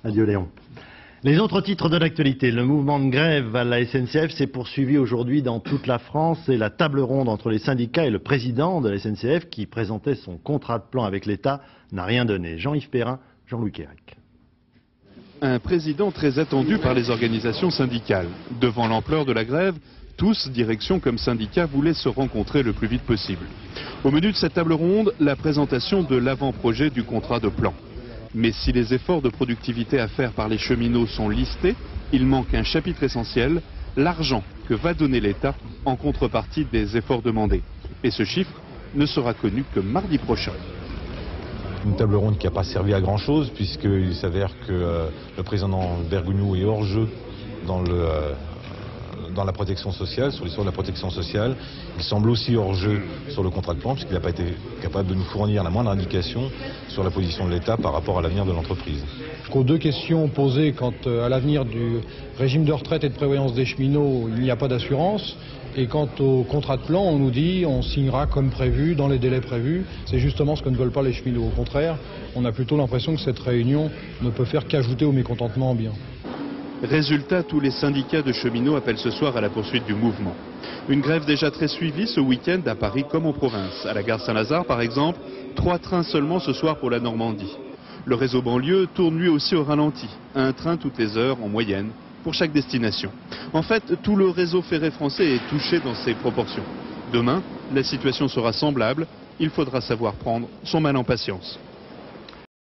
Adieu Léon. Les autres titres de l'actualité. Le mouvement de grève à la SNCF s'est poursuivi aujourd'hui dans toute la France et la table ronde entre les syndicats et le président de la SNCF qui présentait son contrat de plan avec l'État n'a rien donné. Jean-Yves Perrin, Jean-Louis Quérec. Un président très attendu par les organisations syndicales. Devant l'ampleur de la grève, tous, direction comme syndicats, voulaient se rencontrer le plus vite possible. Au menu de cette table ronde, la présentation de l'avant-projet du contrat de plan. Mais si les efforts de productivité à faire par les cheminots sont listés, il manque un chapitre essentiel, l'argent que va donner l'État en contrepartie des efforts demandés. Et ce chiffre ne sera connu que mardi prochain. Une table ronde qui n'a pas servi à grand chose puisqu'il s'avère que le président Bergogneau est hors jeu dans la protection sociale, sur l'histoire de la protection sociale. Il semble aussi hors jeu sur le contrat de plan puisqu'il n'a pas été capable de nous fournir la moindre indication sur la position de l'État par rapport à l'avenir de l'entreprise. Aux deux questions posées quant à l'avenir du régime de retraite et de prévoyance des cheminots, il n'y a pas d'assurance. Et quant au contrat de plan, on nous dit on signera comme prévu, dans les délais prévus. C'est justement ce que ne veulent pas les cheminots. Au contraire, on a plutôt l'impression que cette réunion ne peut faire qu'ajouter au mécontentement ambiant. Résultat, tous les syndicats de cheminots appellent ce soir à la poursuite du mouvement. Une grève déjà très suivie ce week-end à Paris comme en province. À la gare Saint-Lazare, par exemple, 3 trains seulement ce soir pour la Normandie. Le réseau banlieue tourne lui aussi au ralenti. Un train toutes les heures en moyenne pour chaque destination. En fait, tout le réseau ferré français est touché dans ces proportions. Demain, la situation sera semblable. Il faudra savoir prendre son mal en patience.